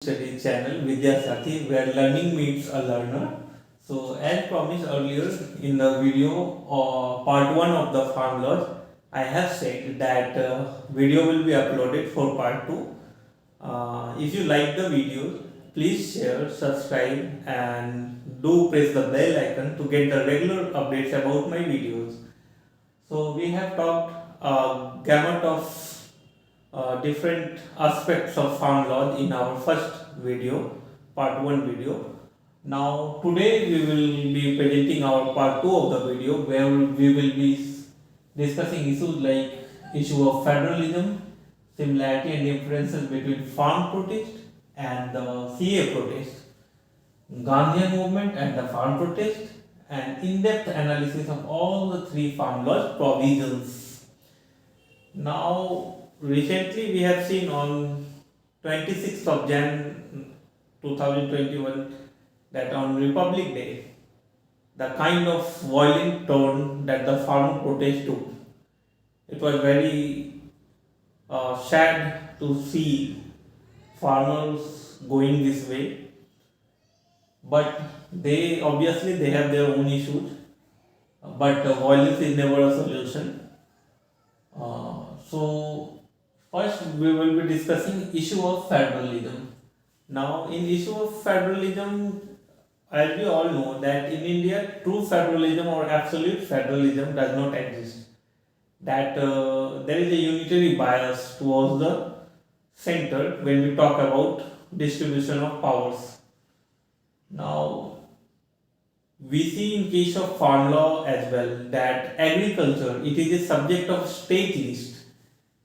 Studies channel Vidya Sathi, where learning meets a learner. So, as promised earlier in the video, part 1 of the farm laws, I have said that video will be uploaded for part 2. If you like the video, please share, subscribe, and do press the bell icon to get the regular updates about my videos. So, we have talked a gamut of different aspects of farm law in our first video, part 1 video. Now today we will be presenting our part 2 of the video, where we will be discussing issues like issue of federalism, similarity and differences between farm protest and the CA protest, Gandhian movement and the farm protest, and in-depth analysis of all the three farm laws provisions. Now recently we have seen on 26th of Jan 2021 that on Republic Day, the kind of violent tone that the farmer protest took, it was very sad to see farmers going this way, but they obviously they have their own issues, but violence is never a solution. So first, we will be discussing issue of federalism. Now, in issue of federalism, as we all know that in India, true federalism or absolute federalism does not exist. That there is a unitary bias towards the center when we talk about distribution of powers. Now, we see in case of farm law as well that agriculture, it is a subject of state list,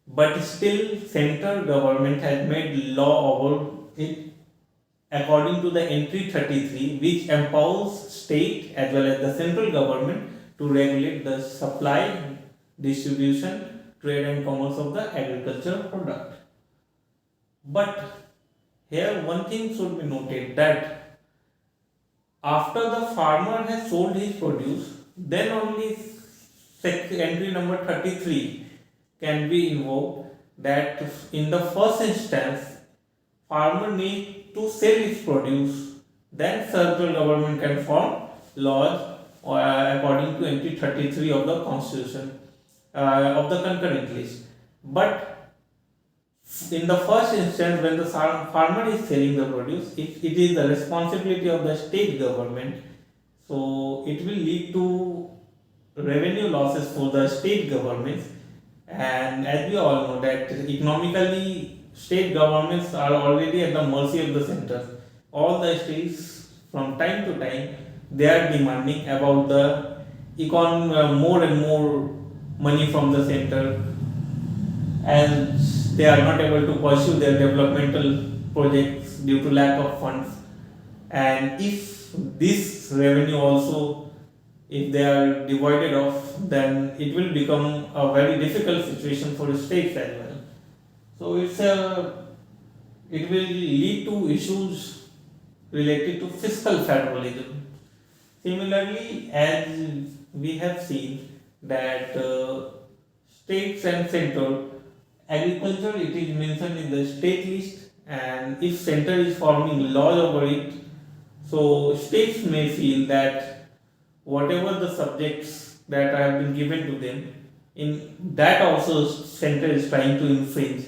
but still central government has made law over it according to the entry 33, which empowers state as well as the central government to regulate the supply, distribution, trade and commerce of the agricultural product. But here one thing should be noted, that after the farmer has sold his produce, then only entry number 33 can be invoked, that in the first instance farmer needs to sell his produce, then central government can form laws according to entry 33 of the constitution of the concurrent list. But in the first instance, when the farmer is selling the produce, it is the responsibility of the state government, so it will lead to revenue losses for the state governments. And as we all know that economically state governments are already at the mercy of the center. All the states from time to time they are demanding about the more and more money from the center, as they are not able to pursue their developmental projects due to lack of funds. And if this revenue also, if they are divided off, then it will become a very difficult situation for the states as well. So it will lead to issues related to fiscal federalism. Similarly, as we have seen that states and central agriculture, it is mentioned in the state list, and if center is forming laws over it, so states may feel that whatever the subjects that have been given to them, in that also center is trying to infringe.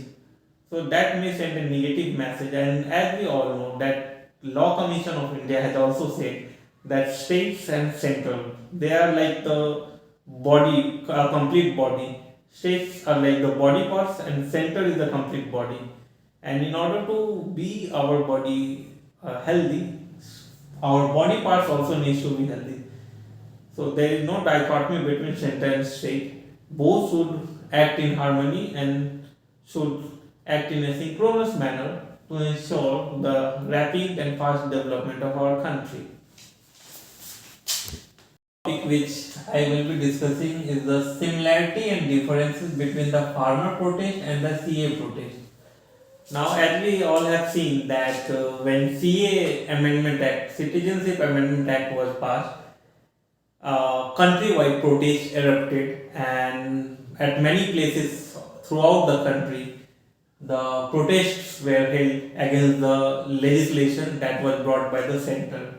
So that may send a negative message. And as we all know that Law Commission of India has also said that states and central, they are like the body, a complete body. States are like the body parts and center is the complete body. And in order to be our body healthy, our body parts also needs to be healthy. So there is no dichotomy between center and state. Both should act in harmony and should act in a synchronous manner to ensure the rapid and fast development of our country. The topic which I will be discussing is the similarity and differences between the farmer protest and the CA protest. Now, as we all have seen that when CA Amendment Act, Citizenship Amendment Act was passed, countrywide protests erupted, and at many places throughout the country, the protests were held against the legislation that was brought by the center.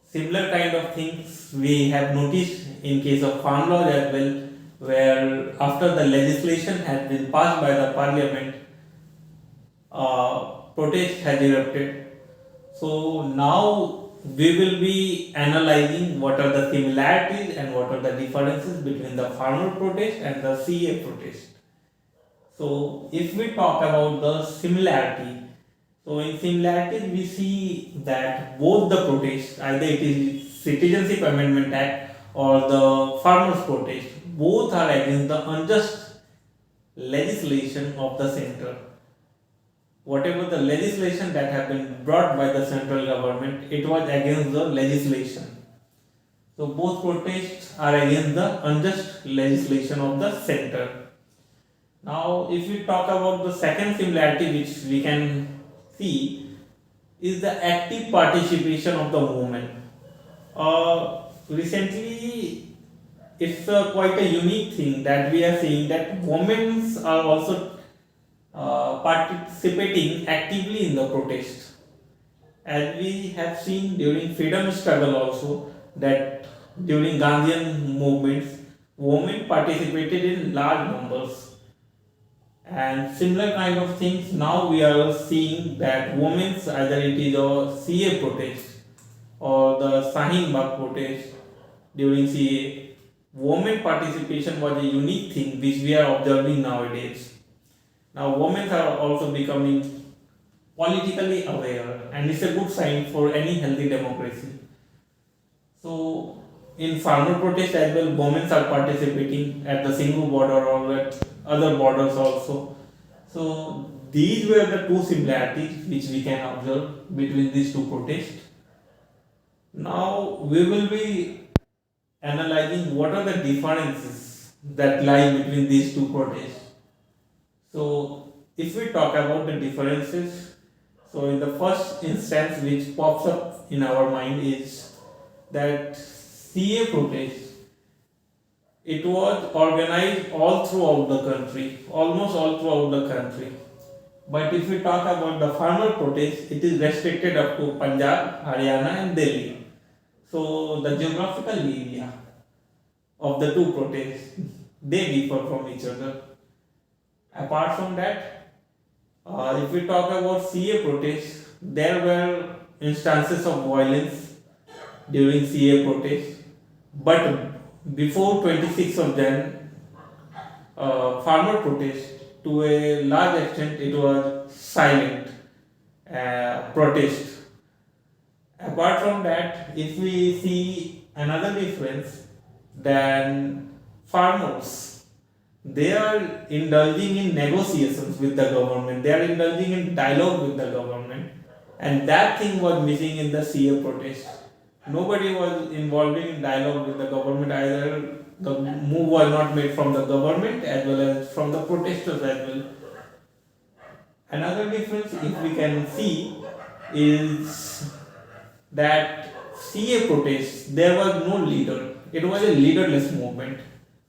Similar kind of things we have noticed in case of farm laws as well, where after the legislation has been passed by the parliament, protest has erupted. So now we will be analyzing what are the similarities and what are the differences between the farmer protest and the CA protest. So if we talk about the similarity, so in similarities we see that both the protests, either it is Citizenship Amendment Act or the farmers protest, both are against the unjust legislation of the center. Whatever the legislation that have been brought by the central government, it was against the legislation. So both protests are against the unjust legislation of the center. Now, if we talk about the second similarity which we can see is the active participation of the women. Recently, it's quite a unique thing that we are seeing that women are also participating actively in the protest. As we have seen during freedom struggle also, that during Gandhian movements, women participated in large numbers. And similar kind of things now we are seeing that women's, either it is a CA protest or the Shahin Bagh protest during CA, women participation was a unique thing which we are observing nowadays. Now women are also becoming politically aware, and it's a good sign for any healthy democracy. So in farmer protest as well, women are participating at the Singh border or at other borders also. So these were the two similarities which we can observe between these two protests. Now we will be analyzing what are the differences that lie between these two protests. So if we talk about the differences, so in the first instance which pops up in our mind is that CA protest, it was organized all throughout the country, almost all throughout the country. But if we talk about the farmer protest, it is restricted up to Punjab, Haryana and Delhi. So the geographical area of the two protests, they differ from each other. Apart from that, if we talk about CA protests, there were instances of violence during CA protests, but before 26th of Jan, farmer protest, to a large extent it was silent protest. Apart from that, if we see another difference, then farmers, they are indulging in negotiations with the government, they are indulging in dialogue with the government, and that thing was missing in the CA protest. Nobody was involving in dialogue with the government, either the move was not made from the government as well as from the protesters as well. Another difference, if we can see, is that CA protests, there was no leader. It was a leaderless movement.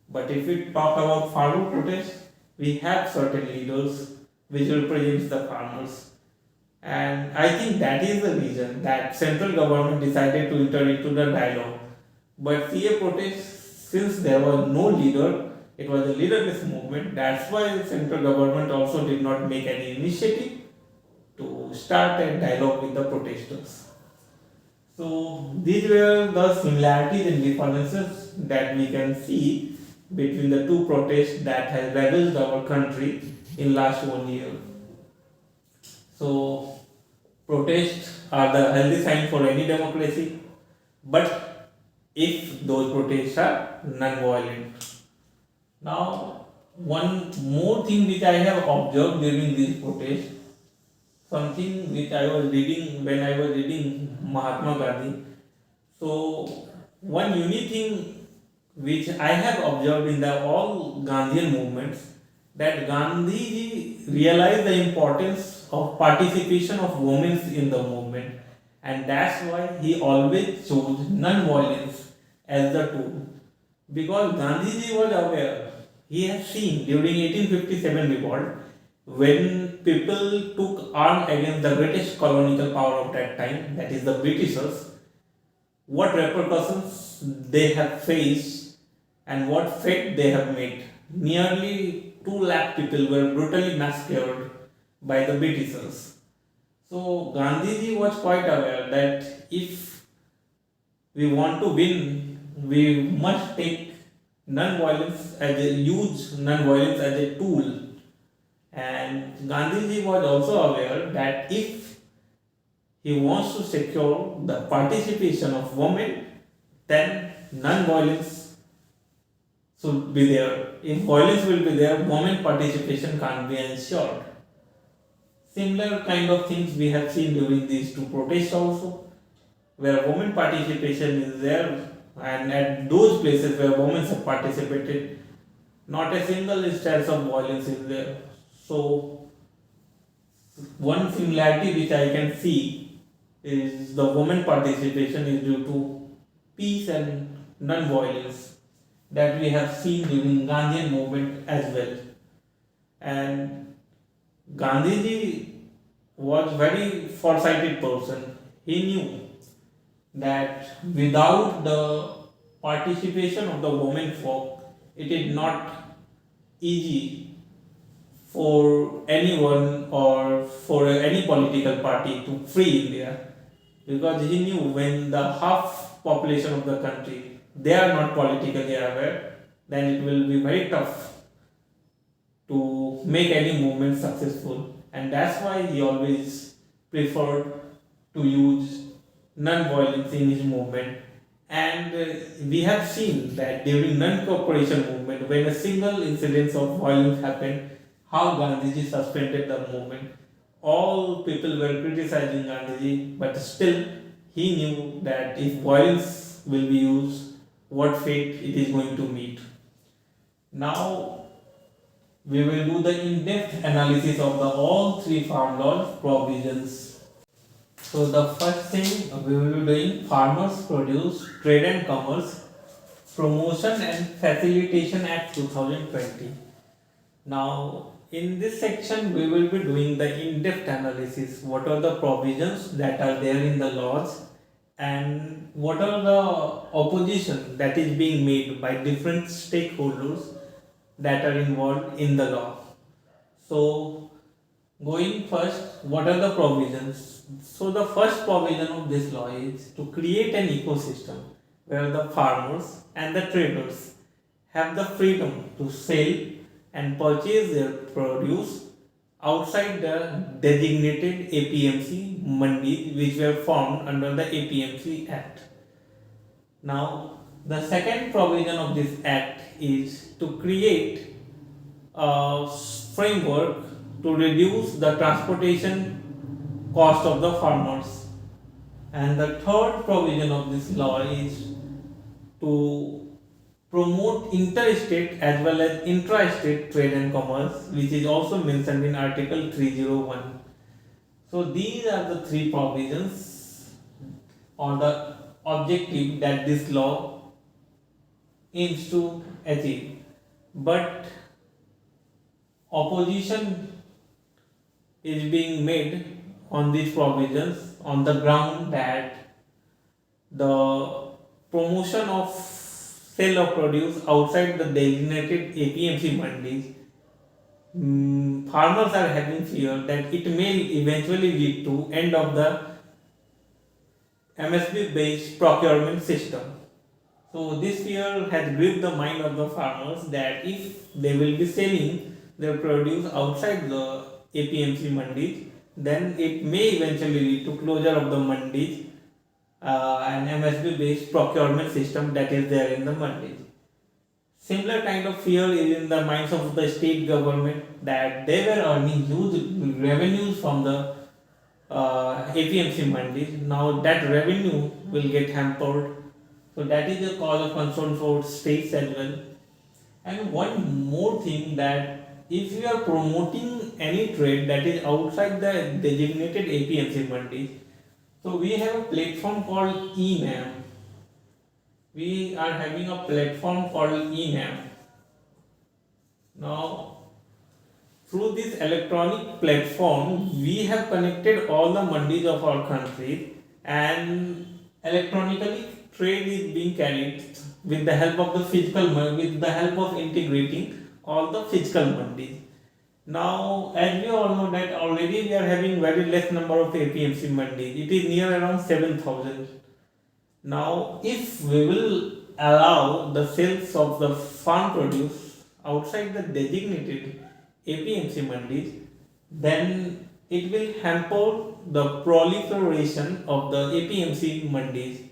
But if we talk about farmer protests, we have certain leaders which represents the farmers. And I think that is the reason that central government decided to enter into the dialogue. But CA protests, since there was no leader, it was a leaderless movement. That's why the central government also did not make any initiative to start a dialogue with the protesters. So these were the similarities and differences that we can see between the two protests that has ravaged our country in last 1 year. So protests are the healthy sign for any democracy, but if those protests are non-violent. Now, one more thing which I have observed during these protests, something which I was reading when I was reading Mahatma Gandhi. So one unique thing which I have observed in the all Gandhian movements, that Gandhi realized the importance of participation of women in the movement, and that's why he always chose non-violence as the tool. Because Gandhiji was aware, he has seen during 1857 revolt, when people took arm against the greatest colonial power of that time, that is the Britishers, what repercussions they have faced and what fate they have made. Nearly 2 lakh people were brutally massacred by the Britishers. So Gandhiji was quite aware that if we want to win, we must take non-violence as a use non-violence as a tool. And Gandhiji was also aware that if he wants to secure the participation of women, then non-violence should be there. If violence will be there, women participation can't be ensured. Similar kind of things we have seen during these two protests also, where women participation is there, and at those places where women have participated, not a single instance of violence is there. So, one similarity which I can see is the women participation is due to peace and non-violence that we have seen during Gandhian movement as well. And Gandhiji was very foresighted person. He knew that without the participation of the women folk, it is not easy for anyone or for any political party to free India, because he knew when the half population of the country they are not politically aware, then it will be very tough to make any movement successful. And that's why he always preferred to use non-violence in his movement. And we have seen that during non-cooperation movement, when a single incident of violence happened, how Gandhiji suspended the movement. All people were criticizing Gandhiji, but still he knew that if violence will be used, what fate it is going to meet. Now we will do the in-depth analysis of the all three farm laws provisions. So the first thing we will be doing Farmers Produce Trade and Commerce Promotion and Facilitation Act 2020. Now in this section we will be doing the in-depth analysis. What are the provisions that are there in the laws and what are the opposition that is being made by different stakeholders that are involved in the law. So going first, what are the provisions? So the first provision of this law is to create an ecosystem where the farmers and the traders have the freedom to sell and purchase their produce outside the designated APMC mandis which were formed under the APMC Act. Now, the second provision of this act is to create a framework to reduce the transportation cost of the farmers. And the third provision of this law is to promote interstate as well as intra-state trade and commerce, which is also mentioned in Article 301. So these are the three provisions or the objective that this law aims to achieve. But opposition is being made on these provisions on the ground that the promotion of sale of produce outside the designated APMC mandis, farmers are having fear that it may eventually lead to end of the MSP based procurement system. So this fear has gripped the mind of the farmers that if they will be selling their produce outside the APMC mandis, then it may eventually lead to closure of the mandis and MSP based procurement system that is there in the mandis. Similar kind of fear is in the minds of the state government that they were earning huge revenues from the APMC mandis. Now that revenue will get hampered. So that is a cause of concern for states as well. And one more thing, that if you are promoting any trade that is outside the designated APMC mandis, so we have a platform called eNAM. We are having a platform called eNAM. Now, through this electronic platform, we have connected all the mandis of our country, and electronically trade is being carried with the help of the with the help of integrating all the physical mandis. Now, as we all know that already we are having very less number of APMC mandis. It is near around 7,000. Now, if we will allow the sales of the farm produce outside the designated APMC mandis, then it will hamper the proliferation of the APMC mandis.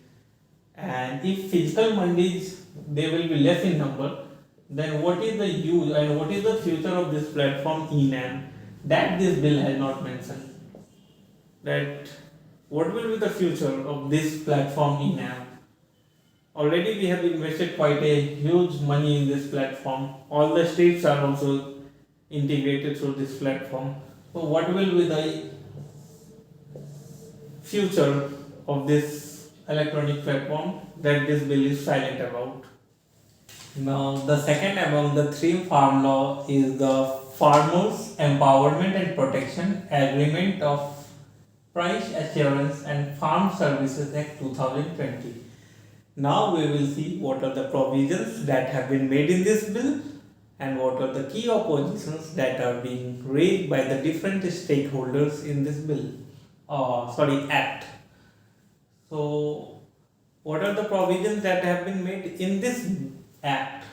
And if physical mandis they will be less in number, then what is the use and what is the future of this platform ENAM? That this bill has not mentioned. That what will be the future of this platform ENAM? Already we have invested quite a huge money in this platform. All the states are also integrated through this platform. So what will be the future of this electronic platform that this bill is silent about? Now, the second among the three farm law is the Farmers Empowerment and Protection Agreement of Price Assurance and Farm Services Act 2020. Now we will see what are the provisions that have been made in this bill and what are the key oppositions that are being raised by the different stakeholders in this bill. Act. So, what are the provisions that have been made in this act?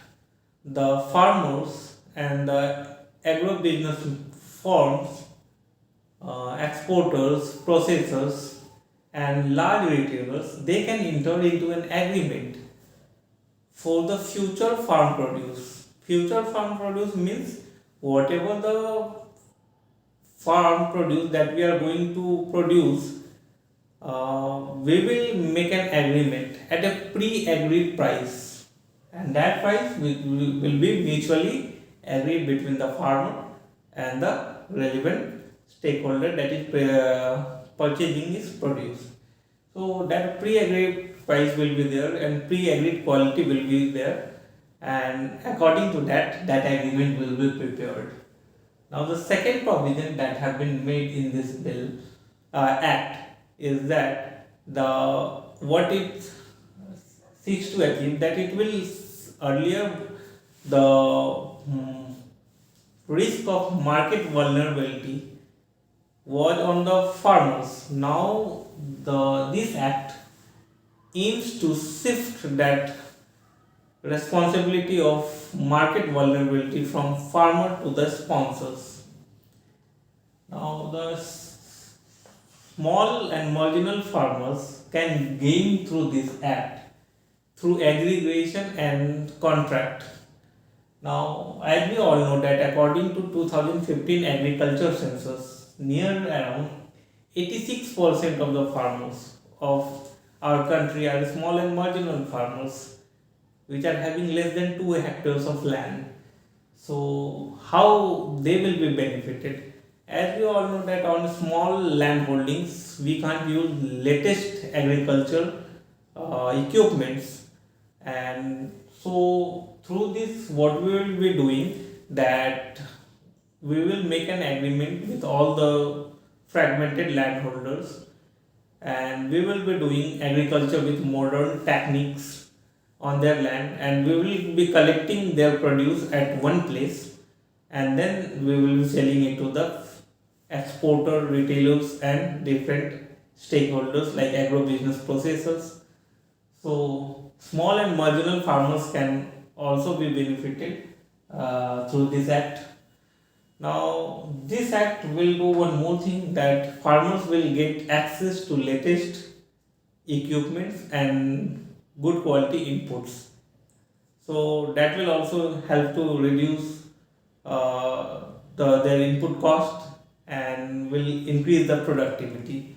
The farmers and the agro business firms, exporters, processors, and large retailers, they can enter into an agreement for the future farm produce. Future farm produce means whatever the farm produce that we are going to produce, we will make an agreement at a pre-agreed price, and that price will be mutually agreed between the farmer and the relevant stakeholder that is purchasing his produce. So that pre-agreed price will be there and pre-agreed quality will be there, and according to that, that agreement will be prepared. Now the second provision that have been made in this bill act is that the what it seeks to achieve, that it will earlier the risk of market vulnerability was on the farmers. Now this act aims to shift that responsibility of market vulnerability from farmer to the sponsors. Now the small and marginal farmers can gain through this act through aggregation and contract. Now, as we all know that according to 2015 agriculture census, near around 86% of the farmers of our country are small and marginal farmers, which are having less than 2 hectares of land. So, how they will be benefited? As we all know that on small land holdings, we can't use latest agriculture equipments, and so through this what we will be doing, that we will make an agreement with all the fragmented landholders, and we will be doing agriculture with modern techniques on their land, and we will be collecting their produce at one place, and then we will be selling it to the exporter, retailers, and different stakeholders like agro business processors. So small and marginal farmers can also be benefited through this act. Now this act will do one more thing, that farmers will get access to latest equipments and good quality inputs. So that will also help to reduce their input cost and will increase the productivity.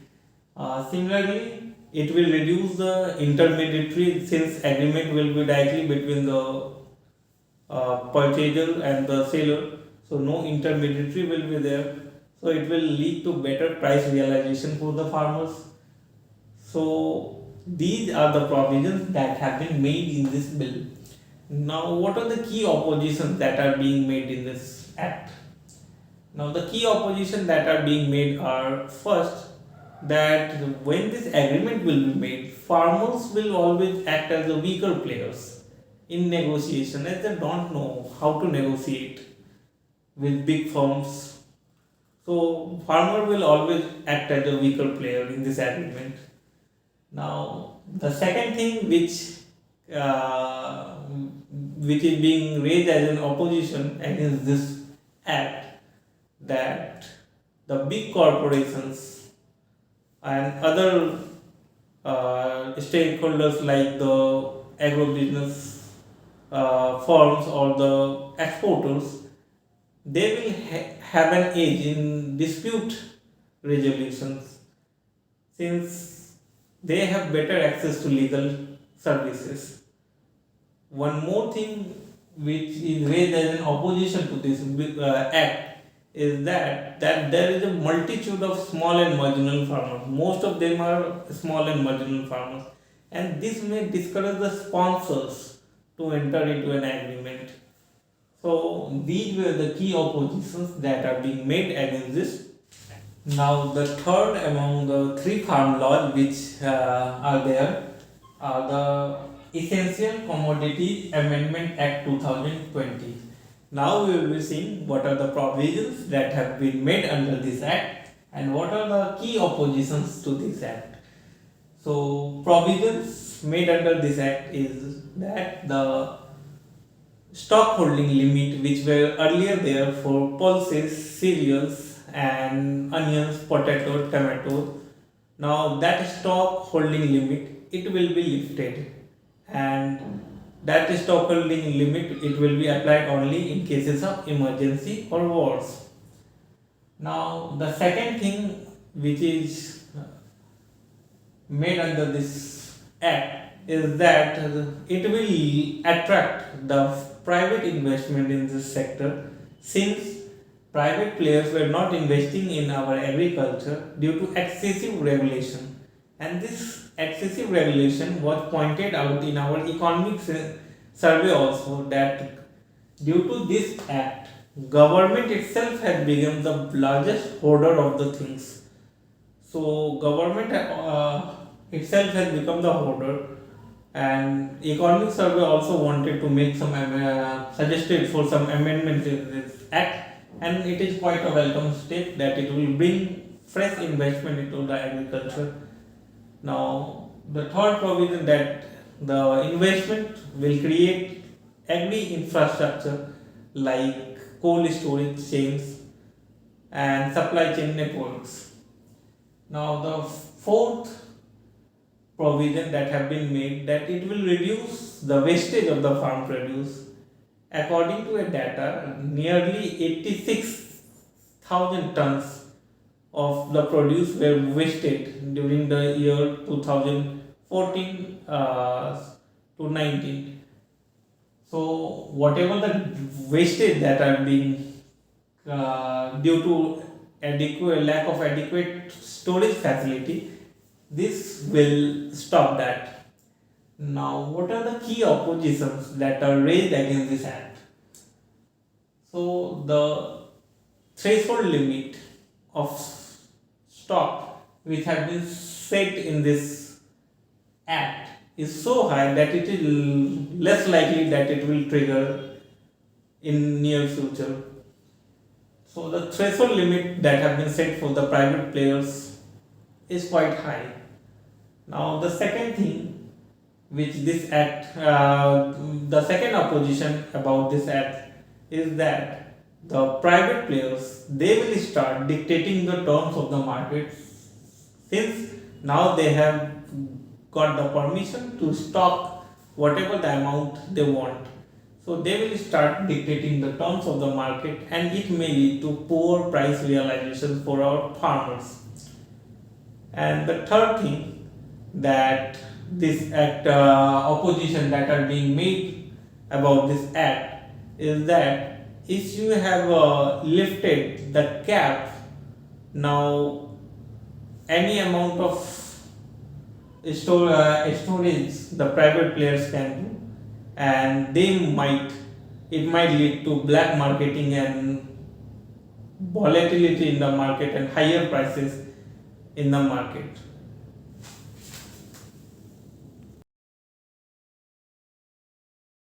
Similarly, it will reduce the intermediary, since agreement will be directly between the purchaser and the seller. So no intermediary will be there. So it will lead to better price realization for the farmers. So these are the provisions that have been made in this bill. Now, what are the key oppositions that are being made in this act? Now, the key opposition that are being made are first that when this agreement will be made, farmers will always act as the weaker players in negotiation as they don't know how to negotiate with big firms. So, farmer will always act as a weaker player in this agreement. Now, the second thing uh, which is being raised as an opposition against this act, that the big corporations and other stakeholders like the agribusiness firms or the exporters, they will have an edge in dispute resolutions since they have better access to legal services. One more thing which is raised as an opposition to this act is that there is a multitude of small and marginal farmers. Most of them are small and marginal farmers, and this may discourage the sponsors to enter into an agreement. So these were the key oppositions that are being made against this. Now the third among the three farm laws which are there are the Essential Commodity Amendment Act 2020. Now we will be seeing what are the provisions that have been made under this act and what are the key oppositions to this act. So provisions made under this act is that the stock holding limit which were earlier there for pulses, cereals and onions, potato, tomato. Now that stock holding limit it will be lifted, and that stock holding limit it will be applied only in cases of emergency or wars. Now the second thing which is made under this act is that it will attract the private investment in this sector since private players were not investing in our agriculture due to excessive regulation, and this excessive regulation was pointed out in our economic survey also that due to this act government itself has become the largest hoarder of the things. So government itself has become the hoarder, and economic survey also wanted to make some suggested for some amendments in this act, and it is quite a welcome step that it will bring fresh investment into the agriculture. Now the third provision that the investment will create agri infrastructure like cold storage chains and supply chain networks. Now the fourth provision that have been made that it will reduce the wastage of the farm produce. According to a data, nearly 86,000 tons of the produce were wasted during the year 2014 to 19. So whatever the wastage that are being due to adequate lack of adequate storage facility, this will stop that. Now, what are the key oppositions that are raised against this act? So, the threshold limit of stock which have been set in this act is so high that it is less likely that it will trigger in near future. So the threshold limit that have been set for the private players is quite high. Now the second thing which this act, the second opposition about this act is that the private players they will start dictating the terms of the market since now they have got the permission to stock whatever the amount they want. So they will start dictating the terms of the market, and it may lead to poor price realization for our farmers. And the third thing that this act opposition that are being made about this act is that if you have lifted the cap, now any amount of storage the private players can do, and it might lead to black marketing and volatility in the market and higher prices in the market.